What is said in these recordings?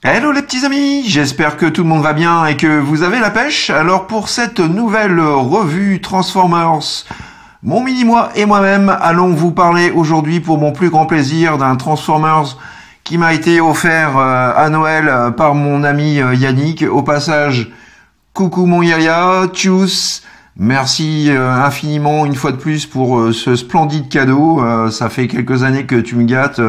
Hello les petits amis, j'espère que tout le monde va bien et que vous avez la pêche. Alors pour cette nouvelle revue Transformers, mon mini-moi et moi-même allons vous parler aujourd'hui pour mon plus grand plaisir d'un Transformers qui m'a été offert à Noël par mon ami Yannick. Au passage, coucou mon Yaya, tchuss, merci infiniment une fois de plus pour ce splendide cadeau. Ça fait quelques années que tu me gâtes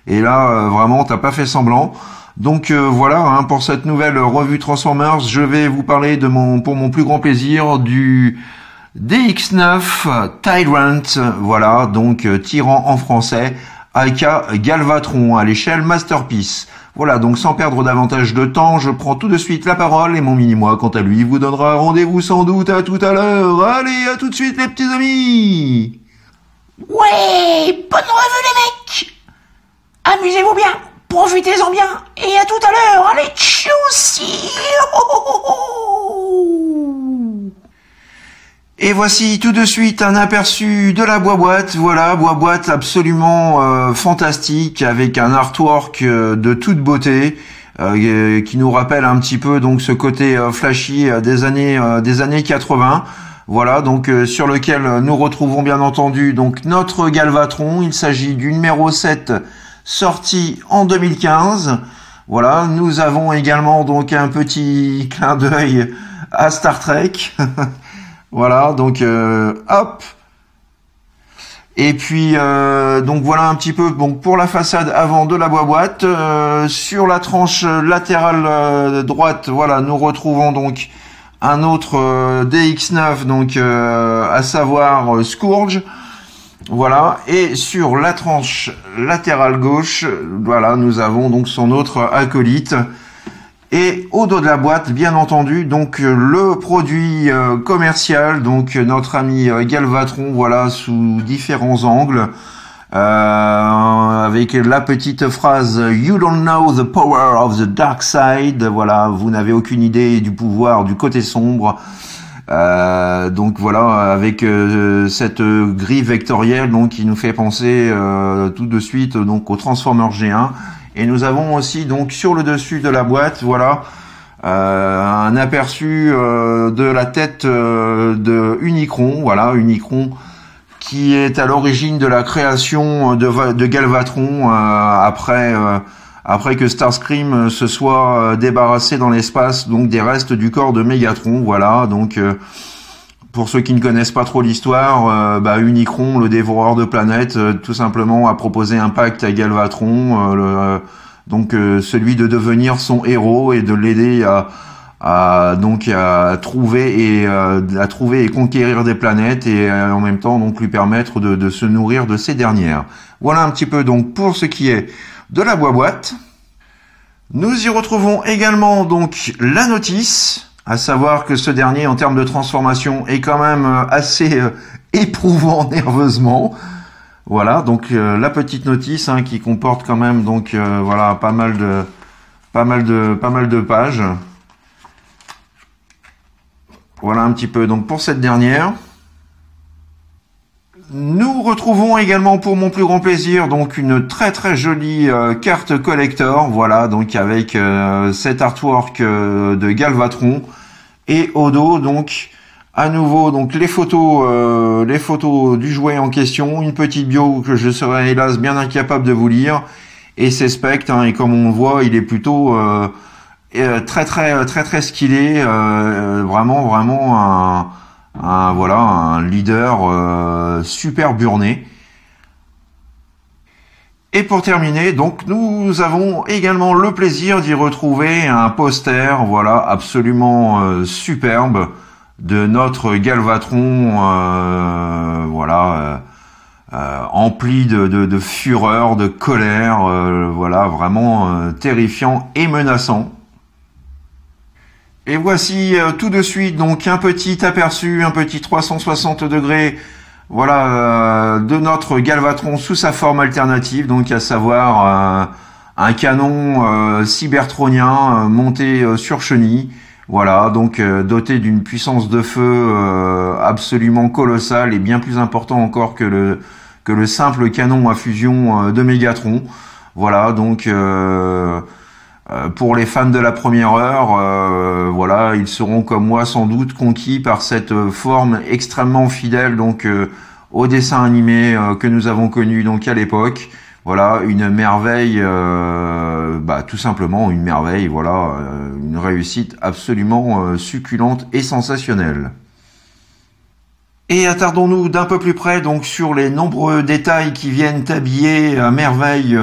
et là vraiment t'as pas fait semblant. Donc voilà, pour cette nouvelle revue Transformers, je vais vous parler pour mon plus grand plaisir du DX9 Tyrant, voilà, donc tyran en français, aka Galvatron à l'échelle Masterpiece. Voilà, donc sans perdre davantage de temps, je prends tout de suite la parole et mon mini-moi, quant à lui, vous donnera rendez-vous sans doute à tout à l'heure. Allez, à tout de suite les petits amis. Ouais, bonne revue les mecs. Amusez-vous bien. Profitez-en bien, et à tout à l'heure, allez, tchuss. Et voici tout de suite un aperçu de la boîte, voilà, boîte absolument fantastique, avec un artwork de toute beauté, qui nous rappelle un petit peu donc ce côté flashy des années 80. Voilà, donc sur lequel nous retrouvons bien entendu donc notre Galvatron. Il s'agit du numéro 7, sorti en 2015. Voilà, nous avons également donc un petit clin d'œil à Star Trek. Voilà, donc hop. Et puis donc voilà un petit peu donc pour la façade avant de la boîte. Sur la tranche latérale droite, voilà, nous retrouvons donc un autre DX9, donc à savoir Scourge. Voilà, et sur la tranche latérale gauche, voilà, nous avons donc son autre acolyte. Et au dos de la boîte, bien entendu, donc le produit commercial, donc notre ami Galvatron, voilà, sous différents angles, avec la petite phrase "You don't know the power of the dark side", voilà, vous n'avez aucune idée du pouvoir du côté sombre. Donc voilà, avec cette grille vectorielle donc qui nous fait penser tout de suite donc au Transformer G1. Et nous avons aussi donc sur le dessus de la boîte, voilà, un aperçu de la tête de Unicron, voilà, Unicron qui est à l'origine de la création de Galvatron après que Starscream se soit débarrassé dans l'espace donc des restes du corps de Megatron, voilà. Donc pour ceux qui ne connaissent pas trop l'histoire, Unicron, le dévoreur de planètes, tout simplement a proposé un pacte à Galvatron, donc celui de devenir son héros et de l'aider à trouver et conquérir des planètes et en même temps donc lui permettre de se nourrir de ces dernières. Voilà un petit peu donc pour ce qui est de la boîte. Nous y retrouvons également donc la notice, à savoir que ce dernier en termes de transformation est quand même assez éprouvant nerveusement. Voilà, donc la petite notice qui comporte quand même donc voilà pas mal de pages. Voilà un petit peu donc pour cette dernière. Nous retrouvons également pour mon plus grand plaisir donc une très très jolie carte collector, voilà, donc avec cet artwork de Galvatron et au dos donc à nouveau donc les photos du jouet en question, une petite bio que je serais hélas bien incapable de vous lire et ses specs et comme on le voit il est plutôt très skillé, vraiment un leader super burné. Et pour terminer, donc nous avons également le plaisir d'y retrouver un poster, voilà, absolument superbe de notre Galvatron, empli de fureur, de colère, voilà, vraiment terrifiant et menaçant. Et voici tout de suite donc un petit aperçu, un petit 360 degrés, voilà, de notre Galvatron sous sa forme alternative, donc à savoir un canon cybertronien monté sur chenille, voilà, donc doté d'une puissance de feu absolument colossale et bien plus important encore que le simple canon à fusion de Megatron. Voilà, donc Pour les fans de la première heure, voilà, ils seront comme moi sans doute conquis par cette forme extrêmement fidèle donc au dessin animé que nous avons connu donc à l'époque. Voilà, une merveille, tout simplement une merveille. Voilà, une réussite absolument succulente et sensationnelle. Et attardons-nous d'un peu plus près donc sur les nombreux détails qui viennent habiller à merveille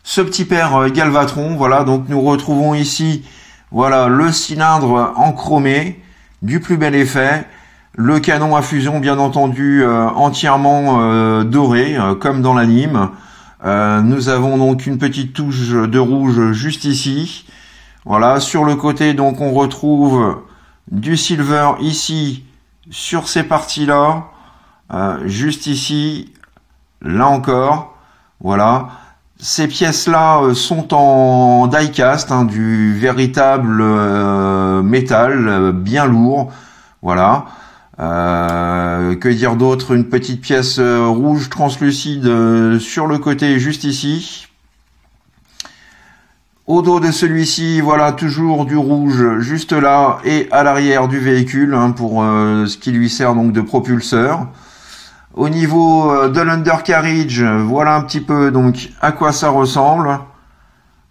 ce petit père Galvatron. Voilà, donc nous retrouvons ici, voilà, le cylindre en chromé, du plus bel effet, le canon à fusion bien entendu entièrement doré, comme dans l'anime. Nous avons donc une petite touche de rouge juste ici. Voilà, sur le côté donc on retrouve du silver ici sur ces parties-là, juste ici, là encore, voilà. Ces pièces-là sont en die-cast, hein, du véritable métal bien lourd, voilà. Que dire d'autre? Une petite pièce rouge translucide sur le côté juste ici. Au dos de celui-ci, voilà, toujours du rouge juste là et à l'arrière du véhicule, hein, pour ce qui lui sert donc de propulseur. Au niveau de l'undercarriage, voilà un petit peu donc à quoi ça ressemble.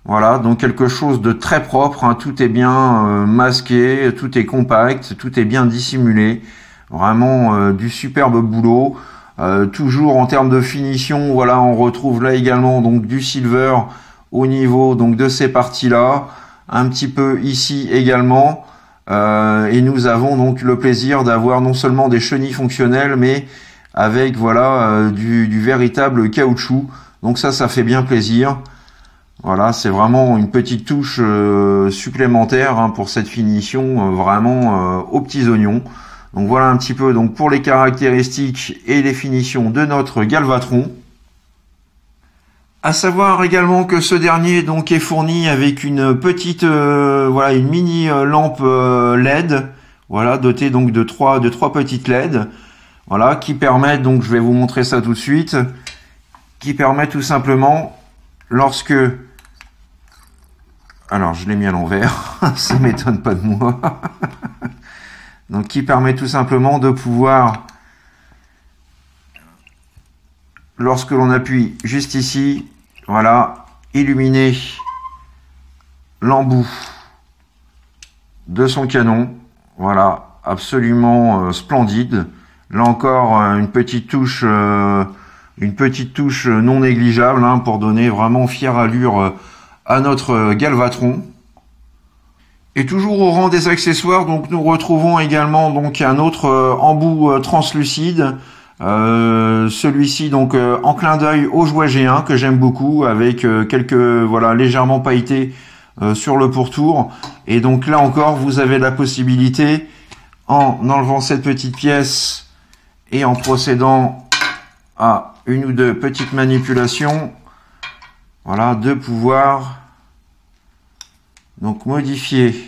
Voilà, donc quelque chose de très propre, hein, tout est bien masqué, tout est compact, tout est bien dissimulé. Vraiment du superbe boulot. Toujours en termes de finition, voilà, on retrouve là également donc du silver au niveau donc de ces parties-là, un petit peu ici également. Et nous avons donc le plaisir d'avoir non seulement des chenilles fonctionnelles, mais avec voilà du véritable caoutchouc. Donc ça fait bien plaisir. Voilà, c'est vraiment une petite touche supplémentaire, hein, pour cette finition vraiment aux petits oignons. Donc voilà un petit peu donc pour les caractéristiques et les finitions de notre Galvatron. À savoir également que ce dernier donc est fourni avec une petite voilà, une mini lampe LED, voilà, dotée donc de trois petites LED, voilà, qui permettent donc, je vais vous montrer ça tout de suite, qui permet tout simplement, lorsque, alors je l'ai mis à l'envers, ça m'étonne pas de moi, donc qui permet tout simplement de pouvoir, lorsque l'on appuie juste ici, voilà, illuminer l'embout de son canon, voilà, absolument splendide. Là encore une petite touche non négligeable, hein, pour donner vraiment fière allure à notre Galvatron. Et toujours au rang des accessoires, donc nous retrouvons également donc un autre embout translucide. Celui-ci donc en clin d'œil au jouet G1 que j'aime beaucoup, avec quelques voilà légèrement pailletés sur le pourtour. Et donc là encore vous avez la possibilité, en enlevant cette petite pièce et en procédant à une ou deux petites manipulations, voilà, de pouvoir donc modifier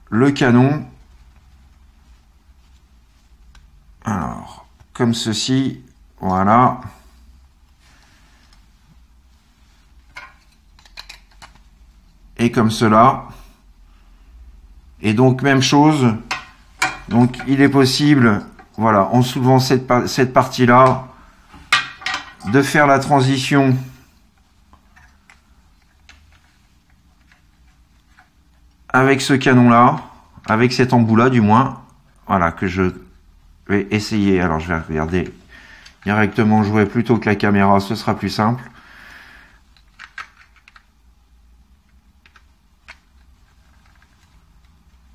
le canon. Alors, comme ceci, voilà. Et comme cela. Et donc, même chose. Donc, il est possible, voilà, en soulevant cette partie-là, de faire la transition avec ce canon-là, avec cet embout-là, du moins. Voilà, que je vais essayer. Alors, je vais regarder directement jouer plutôt que la caméra, ce sera plus simple.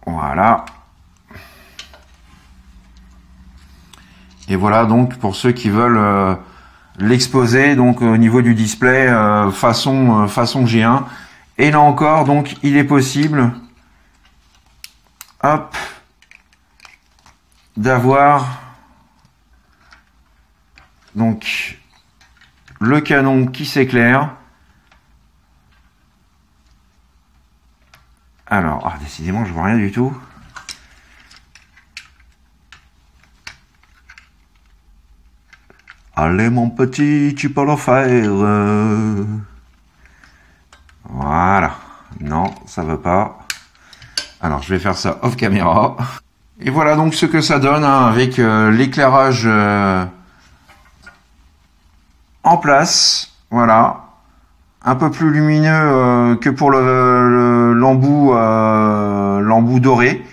Voilà. Et voilà donc pour ceux qui veulent l'exposer donc au niveau du display façon G1. Et là encore donc il est possible, hop, d'avoir donc le canon qui s'éclaire. Alors, décidément, je vois rien du tout. Allez, mon petit, tu peux le faire. Voilà. Non, ça veut pas. Alors, je vais faire ça off caméra. Et voilà donc ce que ça donne hein, avec l'éclairage en place. Voilà. Un peu plus lumineux que pour l'embout doré.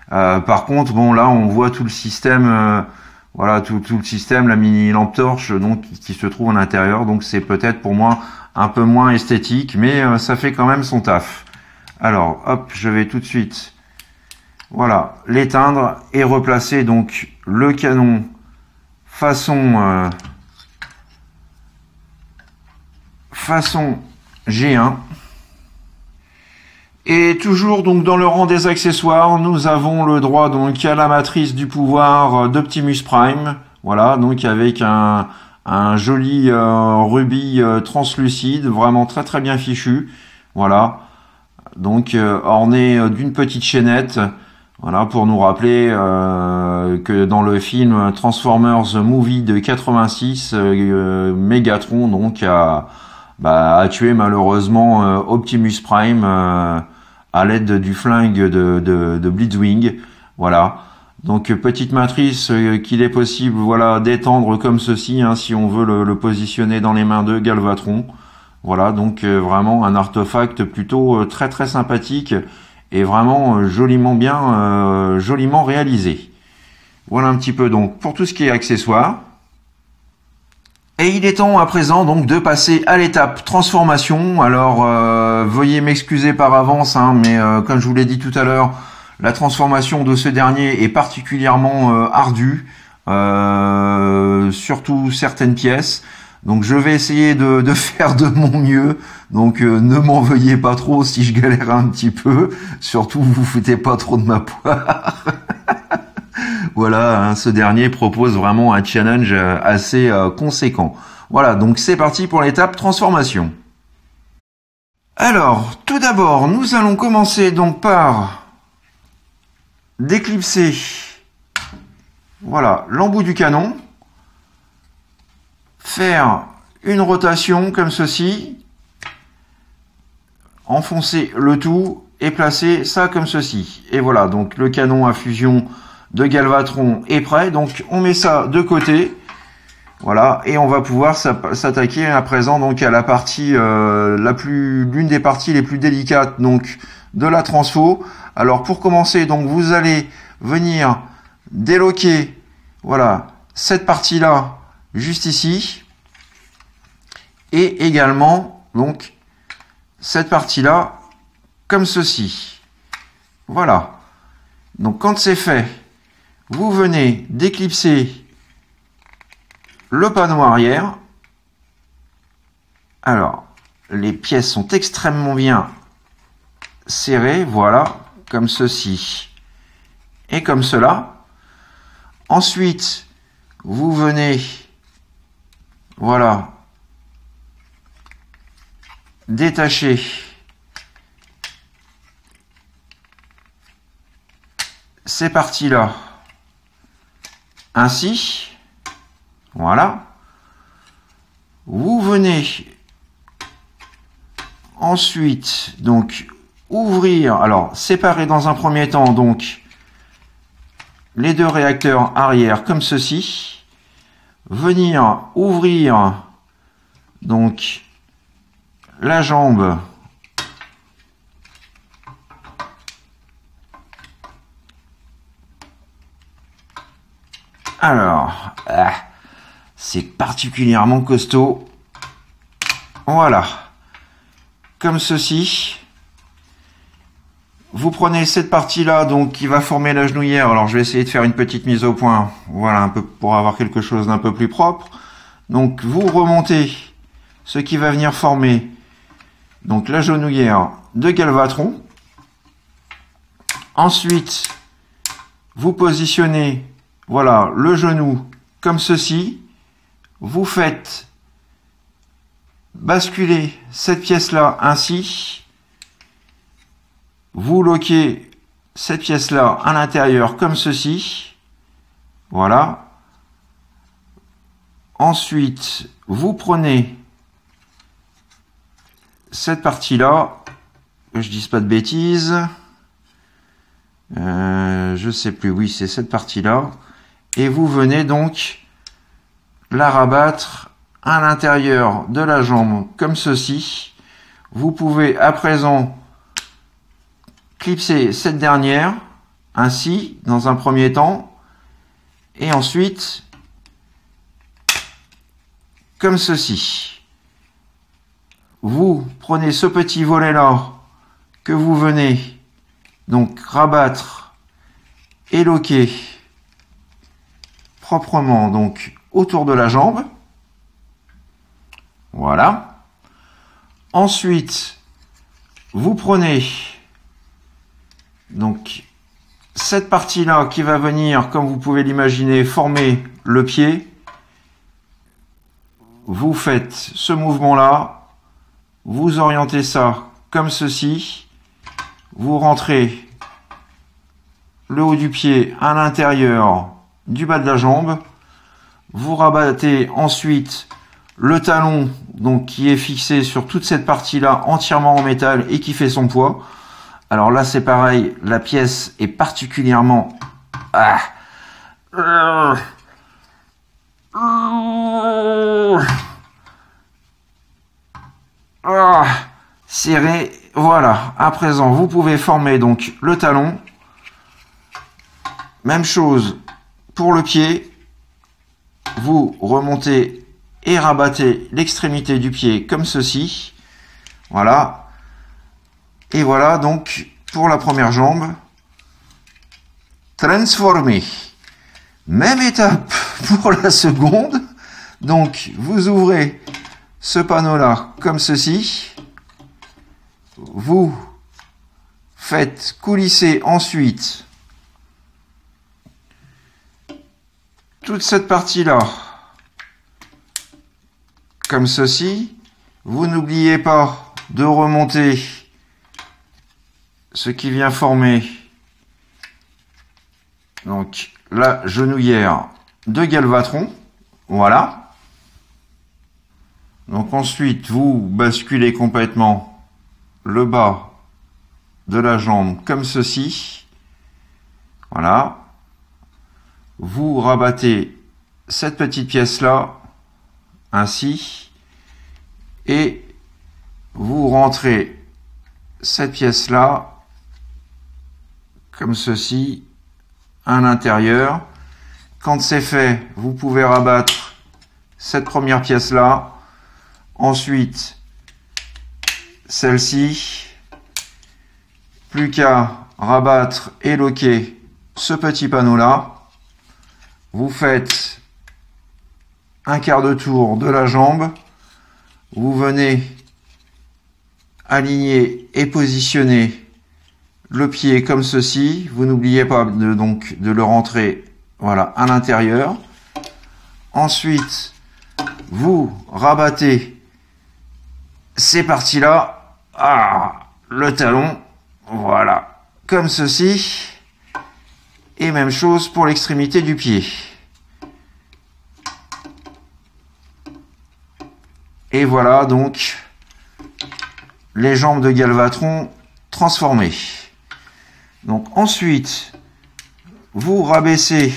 Par contre, bon là, on voit tout le système, voilà, tout le système, la mini lampe torche, donc qui se trouve à l'intérieur. Donc c'est peut-être pour moi un peu moins esthétique, mais ça fait quand même son taf. Alors, hop, je vais tout de suite, voilà, l'éteindre et replacer donc le canon façon G1. Et toujours donc dans le rang des accessoires, nous avons le droit donc à la matrice du pouvoir d'Optimus Prime. Voilà, donc avec un joli rubis translucide, vraiment très très bien fichu. Voilà, donc orné d'une petite chaînette. Voilà, pour nous rappeler que dans le film Transformers Movie de 86, Megatron donc a tué malheureusement Optimus Prime à l'aide du flingue de Blitzwing. Voilà. Donc petite matrice qu'il est possible voilà d'étendre comme ceci hein, si on veut le positionner dans les mains de Galvatron. Voilà, donc vraiment un artefact plutôt très très sympathique et vraiment joliment bien joliment réalisé. Voilà un petit peu donc pour tout ce qui est accessoires. Et il est temps à présent donc de passer à l'étape transformation. Alors veuillez m'excuser par avance, hein, mais comme je vous l'ai dit tout à l'heure, la transformation de ce dernier est particulièrement ardue, surtout certaines pièces. Donc je vais essayer de faire de mon mieux. Donc ne m'en veuillez pas trop si je galère un petit peu. Surtout vous foutez pas trop de ma poire. Voilà, hein, ce dernier propose vraiment un challenge assez conséquent. Voilà, donc c'est parti pour l'étape transformation. Alors, tout d'abord, nous allons commencer donc par déclipser voilà, l'embout du canon, faire une rotation comme ceci, enfoncer le tout et placer ça comme ceci. Et voilà, donc le canon à fusion de Galvatron est prêt, donc on met ça de côté, voilà, et on va pouvoir s'attaquer à présent donc à la partie l'une des parties les plus délicates donc de la transfo. Alors pour commencer, donc vous allez venir déloquer voilà cette partie là juste ici et également donc cette partie là comme ceci. Voilà, donc quand c'est fait, vous venez d'éclipser le panneau arrière. Alors, les pièces sont extrêmement bien serrées, voilà, comme ceci et comme cela. Ensuite, vous venez, voilà, détacher ces parties-là. Ainsi, voilà, vous venez ensuite donc ouvrir, alors séparer dans un premier temps donc les deux réacteurs arrière comme ceci, venir ouvrir donc la jambe alors, c'est particulièrement costaud. Voilà. Comme ceci. Vous prenez cette partie-là, donc, qui va former la genouillère. Alors, je vais essayer de faire une petite mise au point. Voilà, un peu pour avoir quelque chose d'un peu plus propre. Donc, vous remontez ce qui va venir former, donc, la genouillère de Galvatron. Ensuite, vous positionnez voilà, le genou comme ceci. Vous faites basculer cette pièce-là ainsi. Vous loquez cette pièce-là à l'intérieur comme ceci. Voilà. Ensuite, vous prenez cette partie-là, que je dise pas de bêtises, je sais plus, oui, c'est cette partie-là, et vous venez donc la rabattre à l'intérieur de la jambe comme ceci. Vous pouvez à présent clipser cette dernière ainsi dans un premier temps et ensuite comme ceci. Vous prenez ce petit volet là que vous venez donc rabattre et loquer proprement donc autour de la jambe. Voilà. Ensuite, vous prenez donc cette partie-là qui va venir, comme vous pouvez l'imaginer, former le pied. Vous faites ce mouvement-là, vous orientez ça comme ceci, vous rentrez le haut du pied à l'intérieur du bas de la jambe, vous rabattez ensuite le talon donc qui est fixé sur toute cette partie-là entièrement en métal et qui fait son poids. Alors là c'est pareil, la pièce est particulièrement serrée. Voilà, à présent vous pouvez former donc le talon. Même chose pour le pied. Vous remontez et rabattez l'extrémité du pied comme ceci. Voilà. Et voilà donc pour la première jambe. Transformé. Même étape pour la seconde. Donc vous ouvrez ce panneau-là comme ceci. Vous faites coulisser ensuite toute cette partie-là comme ceci. Vous n'oubliez pas de remonter ce qui vient former donc la genouillère de Galvatron. Voilà. Donc ensuite vous basculez complètement le bas de la jambe comme ceci. Voilà. Vous rabattez cette petite pièce là ainsi et vous rentrez cette pièce là comme ceci à l'intérieur. Quand c'est fait, vous pouvez rabattre cette première pièce là, ensuite celle-ci, plus qu'à rabattre et loquer ce petit panneau là. Vous faites un quart de tour de la jambe, vous venez aligner et positionner le pied comme ceci. Vous n'oubliez pas de le rentrer voilà, à l'intérieur. Ensuite, vous rabattez ces parties-là, le talon, voilà, comme ceci. Et même chose pour l'extrémité du pied. Et voilà donc les jambes de Galvatron transformées. Donc ensuite, vous rabaissez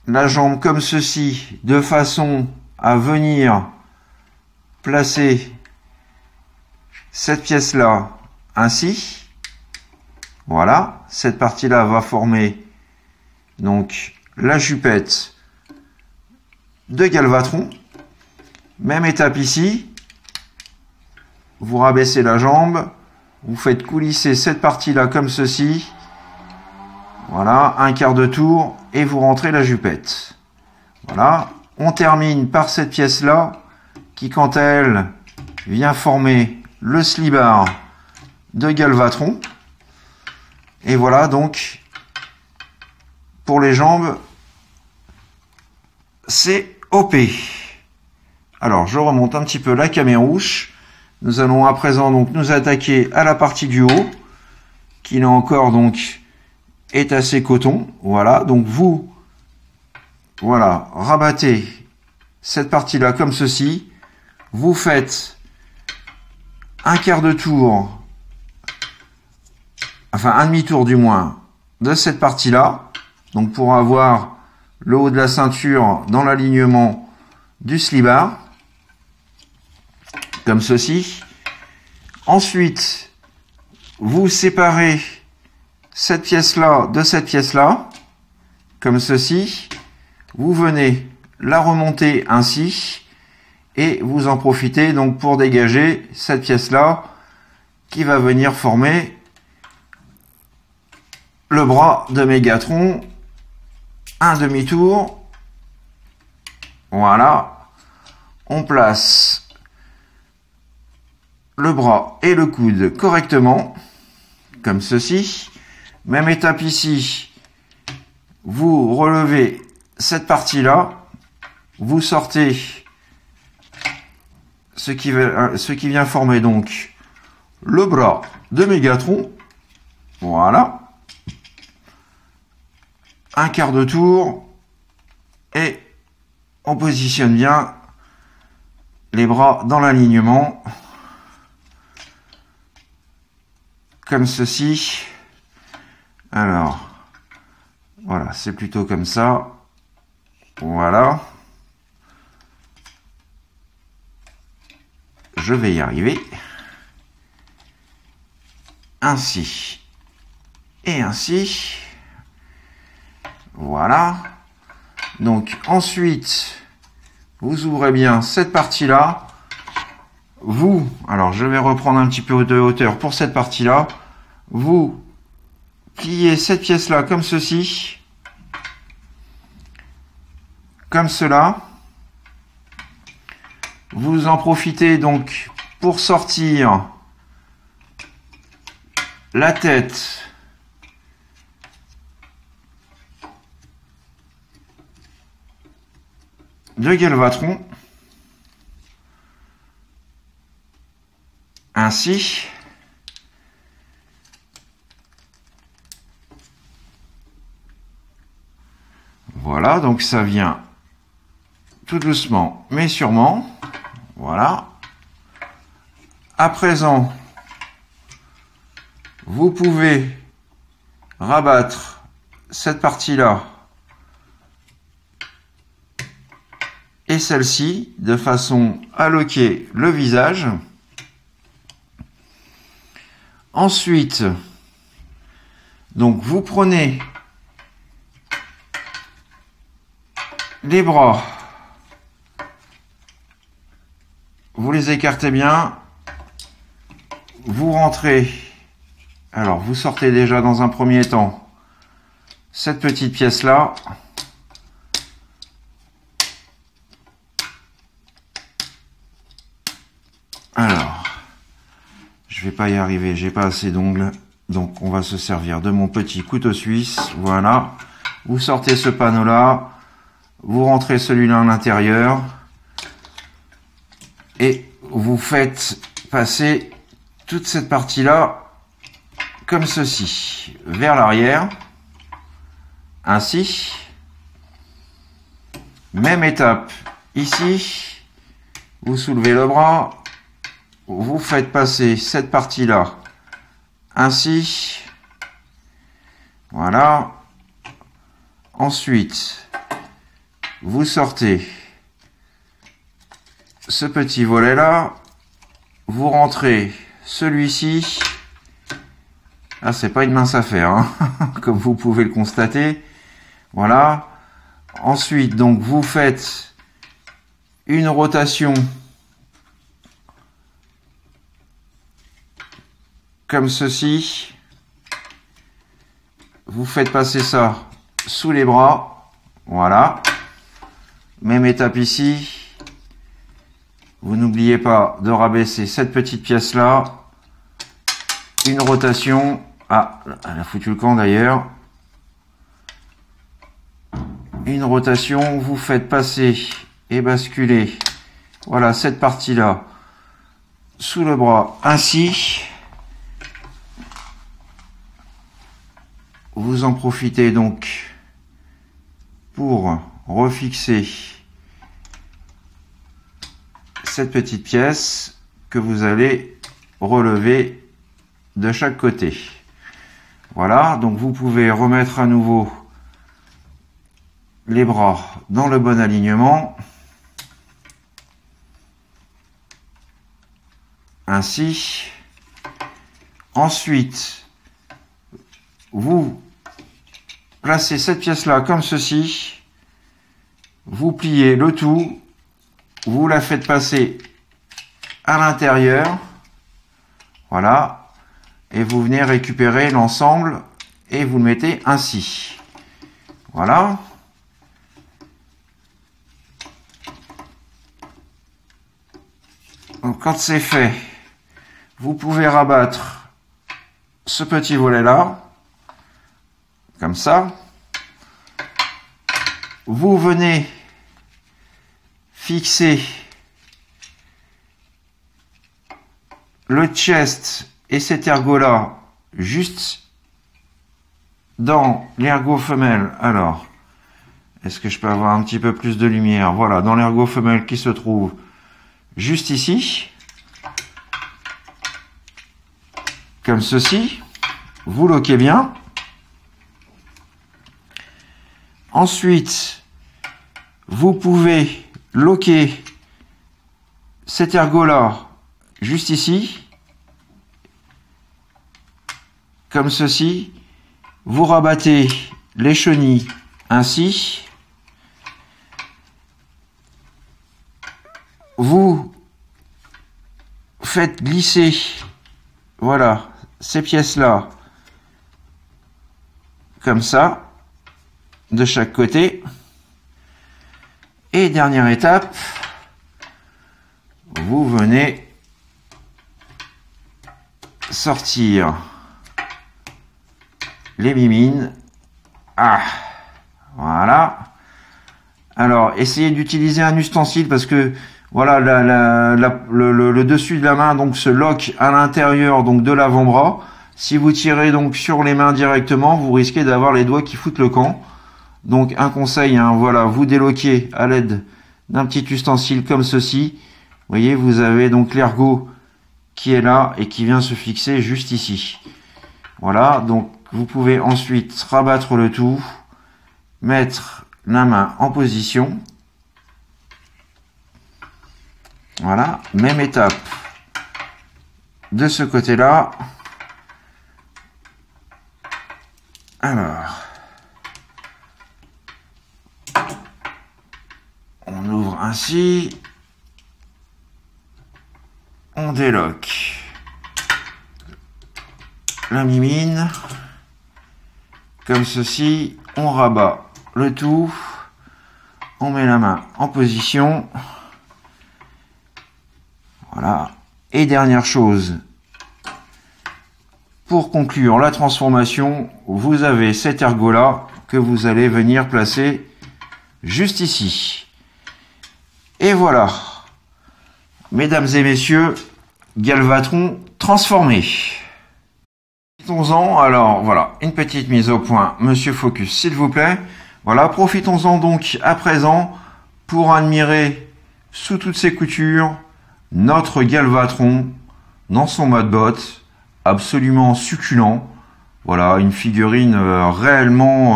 la jambe comme ceci, de façon à venir placer cette pièce-là ainsi. Voilà, cette partie-là va former donc la jupette de Galvatron. Même étape ici. Vous rabaissez la jambe, vous faites coulisser cette partie-là comme ceci. Voilà, un quart de tour et vous rentrez la jupette. Voilà, on termine par cette pièce-là qui, quant à elle, vient former le slibard de Galvatron. Et voilà donc pour les jambes, c'est OP. Alors je remonte un petit peu la camérouche. Nous allons à présent donc nous attaquer à la partie du haut, qui là encore donc est assez coton. Voilà, donc vous voilà, rabattez cette partie là comme ceci. Vous faites un quart de tour, enfin un demi-tour du moins, de cette partie-là, donc pour avoir le haut de la ceinture dans l'alignement du slibard, comme ceci. Ensuite, vous séparez cette pièce-là de cette pièce-là, comme ceci. Vous venez la remonter ainsi, et vous en profitez donc pour dégager cette pièce-là, qui va venir former le bras de Mégatron. Un demi-tour. Voilà. On place le bras et le coude correctement, comme ceci. Même étape ici. Vous relevez cette partie-là. Vous sortez ce qui vient former donc le bras de Mégatron. Voilà. Un quart de tour et on positionne bien les bras dans l'alignement comme ceci. Alors voilà, c'est plutôt comme ça. Voilà, je vais y arriver. Ainsi et ainsi. Voilà. Donc ensuite, vous ouvrez bien cette partie-là. Vous, alors je vais reprendre un petit peu de hauteur pour cette partie-là. Vous pliez cette pièce-là comme ceci. Comme cela. Vous en profitez donc pour sortir la tête de Galvatron, ainsi. Voilà, donc ça vient tout doucement mais sûrement. Voilà. À présent, vous pouvez rabattre cette partie-là et celle-ci de façon à loquer le visage. Ensuite, donc vous prenez les bras, vous les écartez bien, vous rentrez, alors vous sortez déjà dans un premier temps cette petite pièce là. Alors, je vais pas y arriver, j'ai pas assez d'ongles, donc on va se servir de mon petit couteau suisse. Voilà, vous sortez ce panneau là, vous rentrez celui-là à l'intérieur et vous faites passer toute cette partie là comme ceci vers l'arrière, ainsi. Même étape ici, vous soulevez le bras, vous faites passer cette partie là ainsi. Voilà. Ensuite, vous sortez ce petit volet là, vous rentrez celui-ci. Ah, c'est pas une mince affaire, hein, comme vous pouvez le constater. Voilà. Ensuite, donc, vous faites une rotation comme ceci. Vous faites passer ça sous les bras. Voilà. Même étape ici. Vous n'oubliez pas de rabaisser cette petite pièce là. Une rotation. Ah, elle a foutu le camp d'ailleurs. Une rotation. Vous faites passer et basculer. Voilà, cette partie là sous le bras ainsi. Vous en profitez donc pour refixer cette petite pièce que vous allez relever de chaque côté. Voilà, donc vous pouvez remettre à nouveau les bras dans le bon alignement. Ainsi. Ensuite, vous placez cette pièce-là comme ceci. Vous pliez le tout. Vous la faites passer à l'intérieur. Voilà. Et vous venez récupérer l'ensemble et vous le mettez ainsi. Voilà. Donc quand c'est fait, vous pouvez rabattre ce petit volet là, comme ça. Vous venez fixer le chest et cet ergot là juste dans l'ergot femelle. Alors, est-ce que je peux avoir un petit peu plus de lumière? Voilà, dans l'ergot femelle qui se trouve juste ici, comme ceci. Vous loquez bien. Ensuite, vous pouvez loquer cet ergot-là juste ici, comme ceci. Vous rabattez les chenilles ainsi. Vous faites glisser, voilà, ces pièces-là, comme ça, de chaque côté. Et dernière étape, vous venez sortir les mimines. Ah, voilà. Alors, essayez d'utiliser un ustensile parce que voilà, le dessus de la main donc se loque à l'intérieur donc de l'avant-bras. Si vous tirez donc sur les mains directement, vous risquez d'avoir les doigts qui foutent le camp. Donc un conseil, hein, voilà, vous déloquez à l'aide d'un petit ustensile comme ceci. Vous voyez, vous avez donc l'ergot qui est là et qui vient se fixer juste ici. Voilà, donc vous pouvez ensuite rabattre le tout, mettre la main en position. Voilà, même étape de ce côté-là. Alors, on ouvre ainsi, on déloque la mimine, comme ceci, on rabat le tout, on met la main en position. Voilà. Et dernière chose, pour conclure la transformation, vous avez cet ergot-là que vous allez venir placer juste ici. Et voilà, mesdames et messieurs, Galvatron transformé. Profitons-en, alors voilà, une petite mise au point, Monsieur Focus, s'il vous plaît. Voilà, profitons-en donc à présent pour admirer sous toutes ses coutures notre Galvatron dans son mode bot, absolument succulent. Voilà, une figurine réellement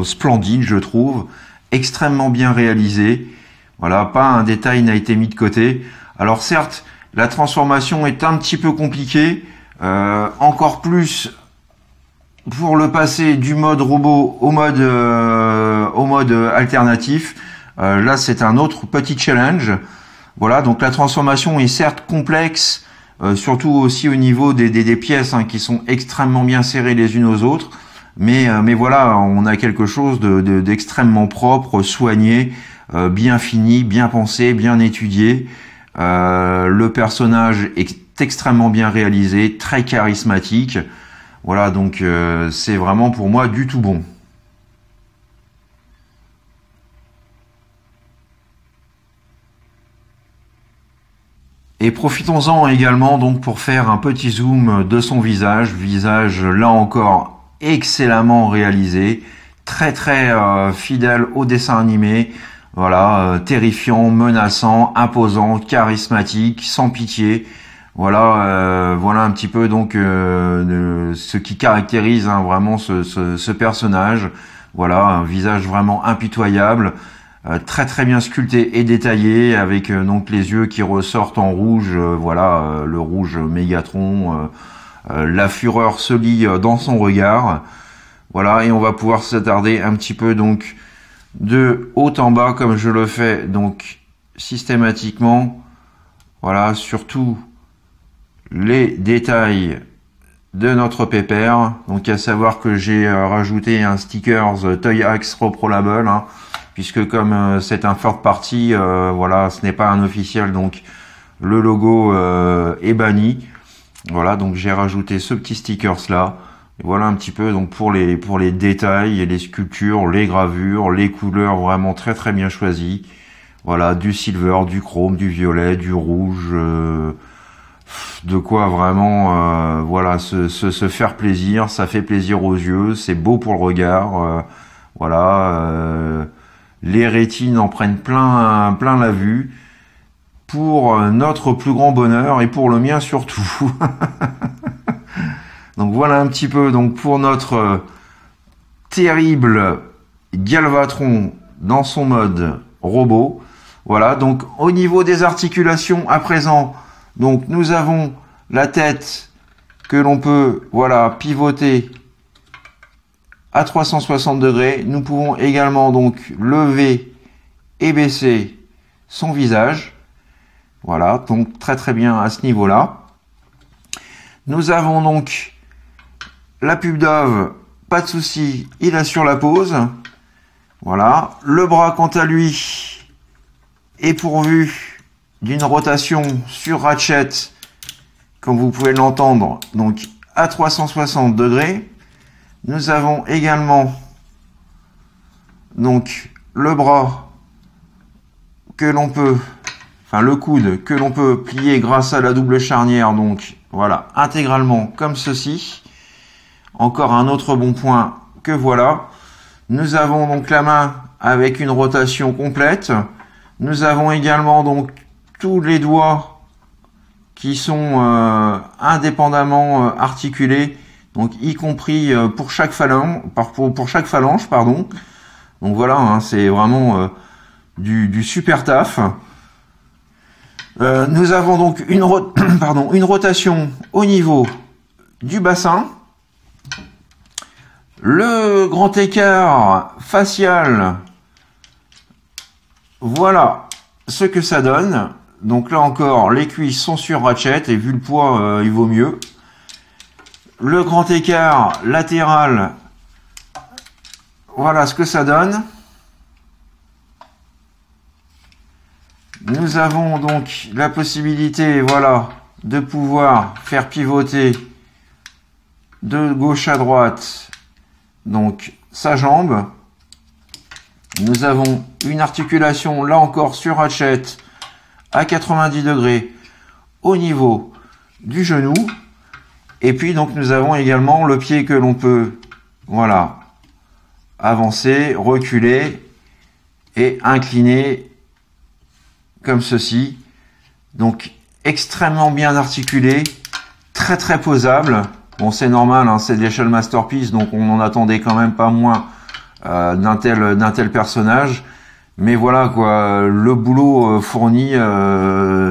splendide, je trouve, extrêmement bien réalisée. Voilà, pas un détail n'a été mis de côté. Alors certes, la transformation est un petit peu compliquée, encore plus pour le passer du mode robot au mode alternatif. Là, c'est un autre petit challenge. Voilà, donc la transformation est certes complexe, surtout aussi au niveau des pièces hein, qui sont extrêmement bien serrées les unes aux autres. Mais voilà, on a quelque chose d'extrêmement propre, soigné, bien fini, bien pensé, bien étudié. Le personnage est extrêmement bien réalisé, très charismatique. Voilà, donc c'est vraiment pour moi du tout bon. Et profitons-en également donc pour faire un petit zoom de son visage. Visage là encore excellemment réalisé, très fidèle au dessin animé. Voilà, terrifiant, menaçant, imposant, charismatique, sans pitié. Voilà, voilà un petit peu donc ce qui caractérise hein, vraiment ce personnage. Voilà, un visage vraiment impitoyable, très très bien sculpté et détaillé, avec donc les yeux qui ressortent en rouge. Voilà, le rouge Mégatron. La fureur se lit dans son regard. Voilà, et on va pouvoir s'attarder un petit peu donc de haut en bas, comme je le fais donc systématiquement. Voilà, surtout les détails de notre pépère. Donc à savoir que j'ai rajouté un stickers Toy Axe Reprolable, hein, puisque comme c'est un third party, voilà, ce n'est pas un officiel, donc le logo est banni. Voilà, donc j'ai rajouté ce petit stickers là. Et voilà un petit peu donc pour les détails et les sculptures, les gravures, les couleurs vraiment très très bien choisies. Voilà, du silver, du chrome, du violet, du rouge, de quoi vraiment voilà se faire plaisir. Ça fait plaisir aux yeux, c'est beau pour le regard. Voilà, les rétines en prennent plein la vue, pour notre plus grand bonheur et pour le mien surtout. Donc voilà un petit peu donc pour notre terrible Galvatron dans son mode robot. Voilà, donc au niveau des articulations à présent, donc nous avons la tête que l'on peut voilà pivoter à 360 degrés. Nous pouvons également donc lever et baisser son visage. Voilà, donc très très bien à ce niveau-là. Nous avons donc la pub d'Ove, pas de souci, il assure la pose. Voilà, le bras quant à lui est pourvu d'une rotation sur ratchet, comme vous pouvez l'entendre, donc à 360 degrés. Nous avons également donc le bras que l'on peut, enfin le coude que l'on peut plier grâce à la double charnière, donc voilà, intégralement comme ceci. Encore un autre bon point que voilà. Nous avons donc la main avec une rotation complète. Nous avons également donc tous les doigts qui sont indépendamment articulés, donc y compris pour chaque phalange, pardon. Donc voilà, hein, c'est vraiment du super taf. Nous avons donc une rotation au niveau du bassin. Le grand écart facial, voilà ce que ça donne. Donc là encore, les cuisses sont sur ratchet et vu le poids, il vaut mieux. Le grand écart latéral, voilà ce que ça donne. Nous avons donc la possibilité, voilà, de pouvoir faire pivoter de gauche à droite donc sa jambe. Nous avons une articulation là encore sur ratchet à 90 degrés au niveau du genou. Et puis donc nous avons également le pied que l'on peut voilà avancer, reculer et incliner comme ceci. Donc extrêmement bien articulé, très très posable. Bon, c'est normal, hein, c'est de l'échelle Masterpiece, donc on n'en attendait quand même pas moins d'un tel personnage. Mais voilà quoi, le boulot fourni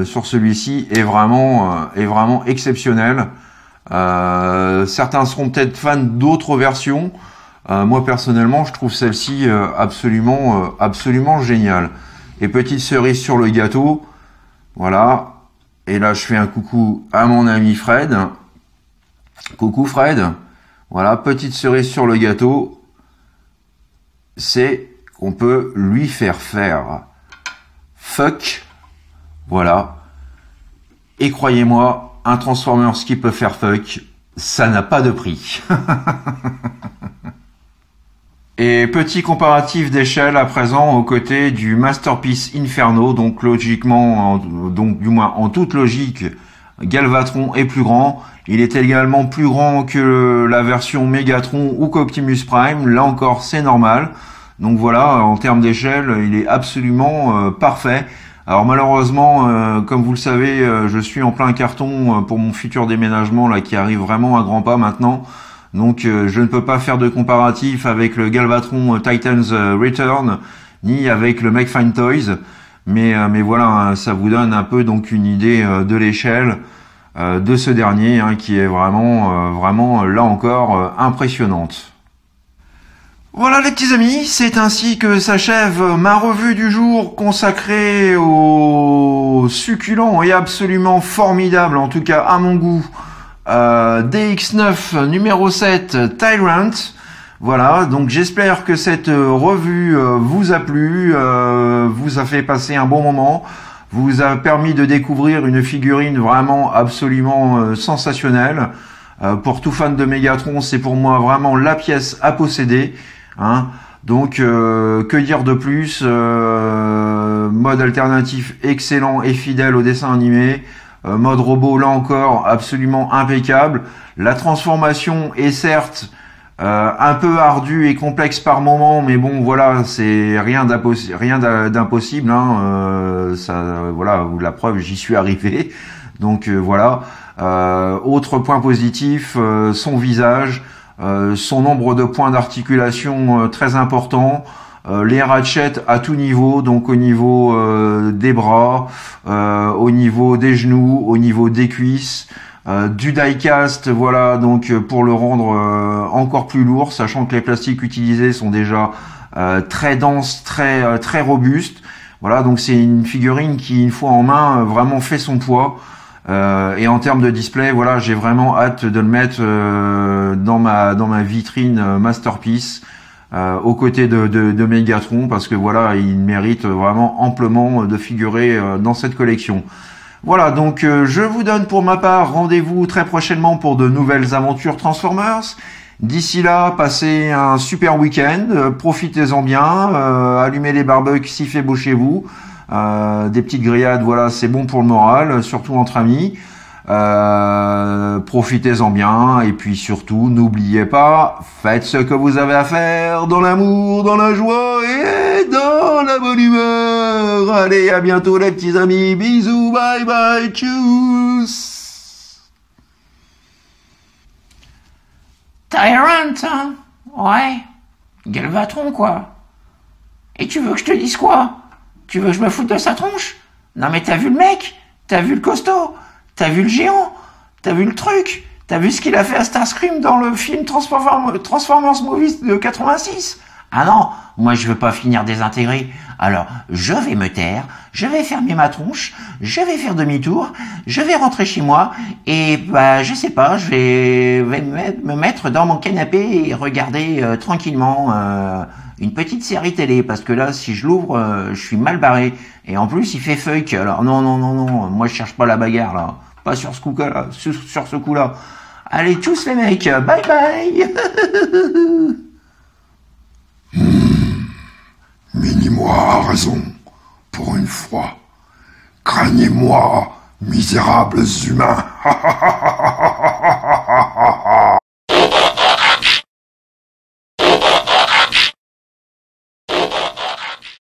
sur celui-ci est vraiment exceptionnel. Certains seront peut-être fans d'autres versions. Moi personnellement, je trouve celle-ci absolument géniale. Et petite cerise sur le gâteau, voilà. Et là, je fais un coucou à mon ami Fred. Coucou Fred. Voilà, petite cerise sur le gâteau, c'est qu'on peut lui faire fuck. Voilà. Et croyez-moi, un Transformers qui peut faire fuck, ça n'a pas de prix. Et petit comparatif d'échelle à présent aux côtés du Masterpiece Inferno, donc logiquement, donc du moins en toute logique, Galvatron est plus grand. Il est également plus grand que la version Megatron ou qu'Optimus Prime. Là encore, c'est normal. Donc voilà, en termes d'échelle, il est absolument parfait. Alors malheureusement, comme vous le savez, je suis en plein carton pour mon futur déménagement là qui arrive vraiment à grands pas maintenant. Donc je ne peux pas faire de comparatif avec le Galvatron Titans Return ni avec le Make Fine Toys. Mais voilà, hein, ça vous donne un peu donc une idée de l'échelle de ce dernier hein, qui est vraiment là encore impressionnante. Voilà les petits amis, c'est ainsi que s'achève ma revue du jour consacrée au succulent et absolument formidable, en tout cas à mon goût, DX9 numéro 7 Tyrant. Voilà, donc j'espère que cette revue vous a plu, vous a fait passer un bon moment, vous a permis de découvrir une figurine vraiment absolument sensationnelle. Pour tout fan de Megatron, c'est pour moi vraiment la pièce à posséder. Hein. Donc que dire de plus, mode alternatif excellent et fidèle au dessin animé, mode robot là encore absolument impeccable. La transformation est certes un peu ardue et complexe par moment, mais bon voilà, c'est rien d'impossible. Hein. Voilà, la preuve, j'y suis arrivé. Donc voilà. Autre point positif, son visage. Son nombre de points d'articulation très important, les ratchets à tout niveau, donc au niveau des bras, au niveau des genoux, au niveau des cuisses, du die-cast, voilà, donc pour le rendre encore plus lourd, sachant que les plastiques utilisés sont déjà très denses, très robustes. Voilà, donc c'est une figurine qui, une fois en main, vraiment fait son poids. Et en termes de display, voilà, j'ai vraiment hâte de le mettre dans ma vitrine Masterpiece aux côtés de Megatron, parce que voilà, il mérite vraiment amplement de figurer dans cette collection. Voilà, donc je vous donne pour ma part rendez-vous très prochainement pour de nouvelles aventures Transformers. D'ici là, passez un super week-end, profitez-en bien, allumez les barbecues s'il fait beau chez vous. Des petites grillades, voilà, c'est bon pour le moral, surtout entre amis. Profitez-en bien, et puis surtout, n'oubliez pas, faites ce que vous avez à faire dans l'amour, dans la joie et dans la bonne humeur. Allez, à bientôt les petits amis, bisous, bye bye, tchuss. Tyrant, hein? Ouais. Galvatron, quoi. Et tu veux que je te dise quoi? Tu veux que je me foute de sa tronche? Non mais t'as vu le mec? T'as vu le costaud? T'as vu le géant? T'as vu le truc? T'as vu ce qu'il a fait à Starscream dans le film Transformers Movies de 86? Ah non, moi je veux pas finir désintégré. Alors je vais me taire, je vais fermer ma tronche, je vais faire demi-tour, je vais rentrer chez moi et bah je sais pas, je vais me mettre dans mon canapé et regarder tranquillement une petite série télé, parce que là si je l'ouvre je suis mal barré, et en plus il fait fuck, alors non, moi je cherche pas la bagarre là, pas sur ce coup là, sur ce coup là. Allez tous les mecs, bye bye. Mini-moi a raison, pour une fois. Craignez-moi, misérables humains.